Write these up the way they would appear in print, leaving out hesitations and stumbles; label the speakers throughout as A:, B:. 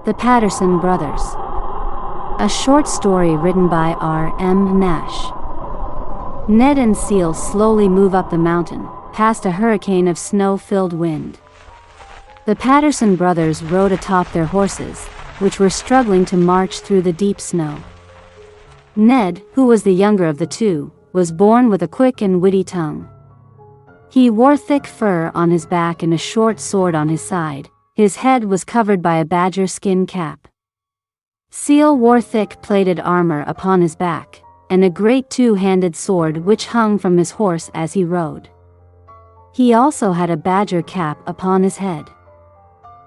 A: The Paterson Brothers. A short story written by R.M. Nash. Ned and Seal slowly move up the mountain, past a hurricane of snow-filled wind. The Paterson brothers rode atop their horses, which were struggling to march through the deep snow. Ned, who was the younger of the two, was born with a quick and witty tongue. He wore thick fur on his back and a short sword on his side. His head was covered by a badger skin cap. Seal wore thick plated armor upon his back, and a great two-handed sword which hung from his horse as he rode. He also had a badger cap upon his head.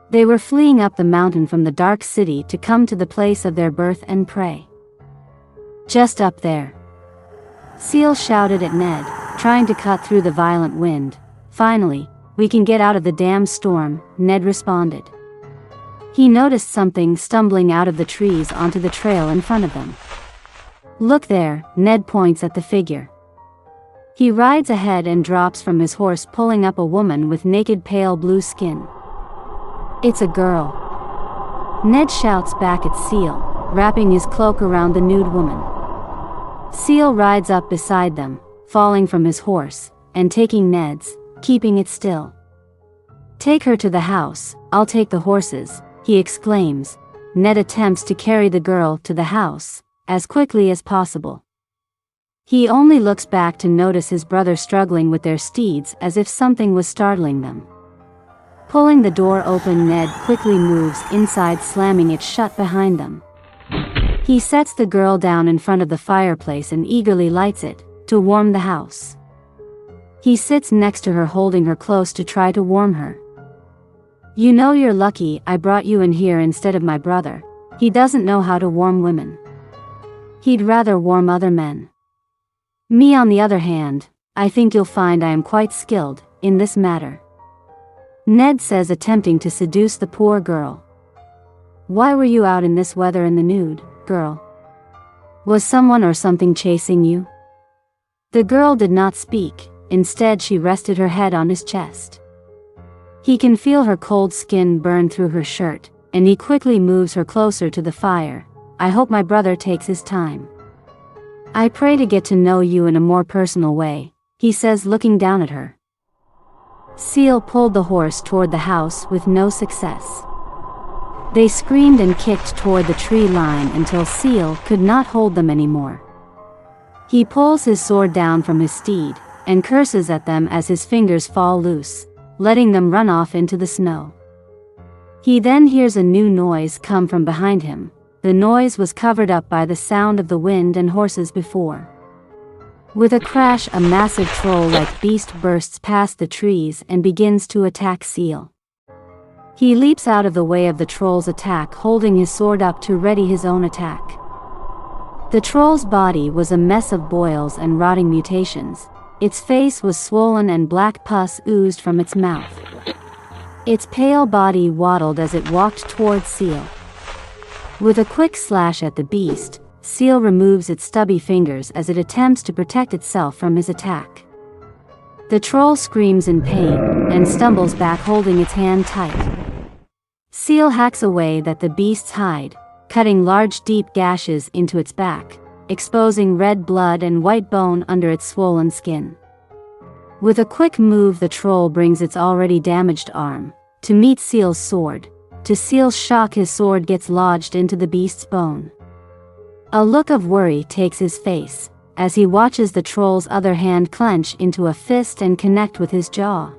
A: They were fleeing up the mountain from the dark city to come to the place of their birth and prey. Just up there. Seal shouted at Ned, trying to cut through the violent wind. Finally, "We can get out of the damn storm," Ned responded. He noticed something stumbling out of the trees onto the trail in front of them. "Look there," Ned points at the figure. He rides ahead and drops from his horse, pulling up a woman with naked pale blue skin. "It's a girl." Ned shouts back at Seal, wrapping his cloak around the nude woman. Seal rides up beside them, falling from his horse, and taking Ned's, keeping it still. "Take her to the house, I'll take the horses," he exclaims. Ned attempts to carry the girl to the house, as quickly as possible. He only looks back to notice his brother struggling with their steeds as if something was startling them. Pulling the door open, Ned quickly moves inside, slamming it shut behind them. He sets the girl down in front of the fireplace and eagerly lights it, to warm the house. He sits next to her, holding her close to try to warm her. "You know, you're lucky I brought you in here instead of my brother. He doesn't know how to warm women. He'd rather warm other men. Me, on the other hand, I think you'll find I am quite skilled in this matter," Ned says, attempting to seduce the poor girl. "Why were you out in this weather in the nude, girl? Was someone or something chasing you?" The girl did not speak. Instead, she rested her head on his chest. He can feel her cold skin burn through her shirt, and he quickly moves her closer to the fire. "I hope my brother takes his time. I pray to get to know you in a more personal way," he says, looking down at her. Seal pulled the horse toward the house with no success. They screamed and kicked toward the tree line until Seal could not hold them anymore. He pulls his sword down from his steed, and curses at them as his fingers fall loose, letting them run off into the snow. He then hears a new noise come from behind him. The noise was covered up by the sound of the wind and horses before. With a crash, a massive troll-like beast bursts past the trees and begins to attack Seal. He leaps out of the way of the troll's attack, holding his sword up to ready his own attack. The troll's body was a mess of boils and rotting mutations. Its face was swollen and black pus oozed from its mouth. Its pale body waddled as it walked toward Seal. With a quick slash at the beast, Seal removes its stubby fingers as it attempts to protect itself from his attack. The troll screams in pain and stumbles back, holding its hand tight. Seal hacks away at the beast's hide, cutting large deep gashes into its back, exposing red blood and white bone under its swollen skin. With a quick move, the troll brings its already damaged arm to meet Seal's sword. To Seal's shock, his sword gets lodged into the beast's bone. A look of worry takes his face as he watches the troll's other hand clench into a fist and connect with his jaw,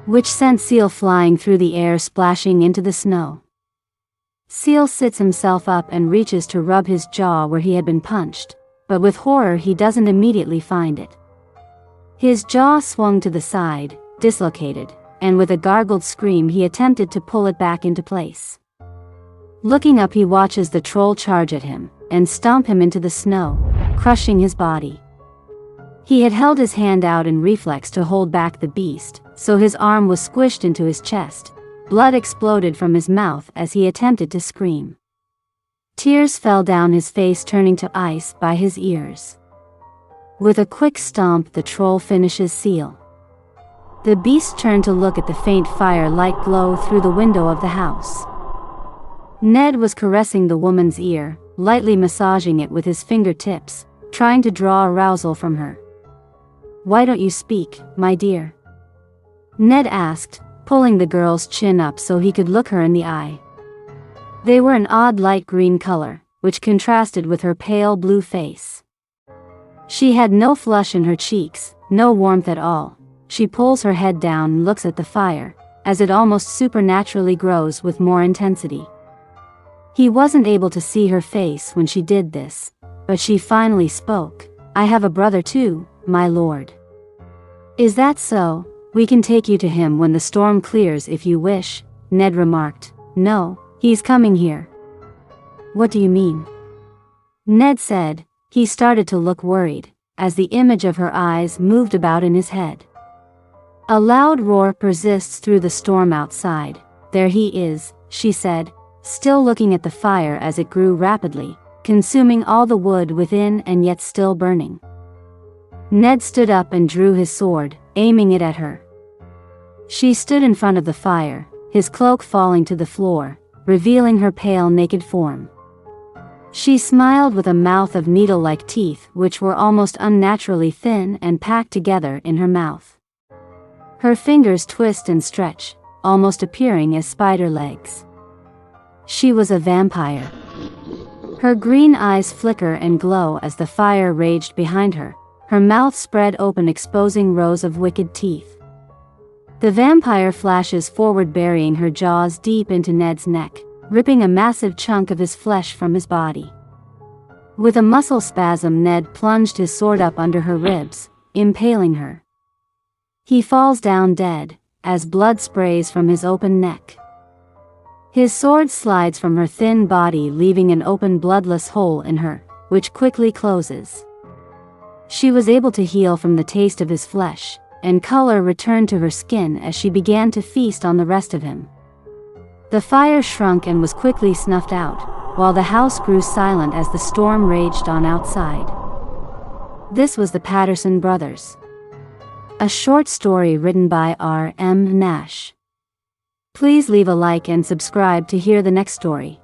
A: which sent Seal flying through the air, splashing into the snow. Seal sits himself up and reaches to rub his jaw where he had been punched, but with horror he doesn't immediately find it. His jaw swung to the side, dislocated, and with a gargled scream he attempted to pull it back into place. Looking up, he watches the troll charge at him and stomp him into the snow, crushing his body. He had held his hand out in reflex to hold back the beast, so his arm was squished into his chest. Blood exploded from his mouth as he attempted to scream. Tears fell down his face, turning to ice by his ears. With a quick stomp, the troll finishes Seal. The beast turned to look at the faint fire-like glow through the window of the house. Ned was caressing the woman's ear, lightly massaging it with his fingertips, trying to draw arousal from her. "Why don't you speak, my dear?" Ned asked, pulling the girl's chin up so he could look her in the eye. They were an odd light green color, which contrasted with her pale blue face. She had no flush in her cheeks, no warmth at all. She pulls her head down and looks at the fire, as it almost supernaturally grows with more intensity. He wasn't able to see her face when she did this, but she finally spoke. "I have a brother too, my lord." "Is that so? We can take you to him when the storm clears if you wish," Ned remarked. "No, he's coming here." "What do you mean?" Ned said. He started to look worried, as the image of her eyes moved about in his head. A loud roar persists through the storm outside. "There he is," she said, still looking at the fire as it grew rapidly, consuming all the wood within and yet still burning. Ned stood up and drew his sword, aiming it at her. She stood in front of the fire, his cloak falling to the floor, revealing her pale naked form. She smiled with a mouth of needle-like teeth which were almost unnaturally thin and packed together in her mouth. Her fingers twist and stretch, almost appearing as spider legs. She was a vampire. Her green eyes flicker and glow as the fire raged behind her, her mouth spread open exposing rows of wicked teeth. The vampire flashes forward burying her jaws deep into Ned's neck, ripping a massive chunk of his flesh from his body. With a muscle spasm, Ned plunged his sword up under her ribs, impaling her. He falls down dead, as blood sprays from his open neck. His sword slides from her thin body leaving an open bloodless hole in her, which quickly closes. She was able to heal from the taste of his flesh, and color returned to her skin as she began to feast on the rest of him. The fire shrunk and was quickly snuffed out, while the house grew silent as the storm raged on outside. This was the Paterson brothers. A short story written by R.M. Nash. Please leave a like and subscribe to hear the next story.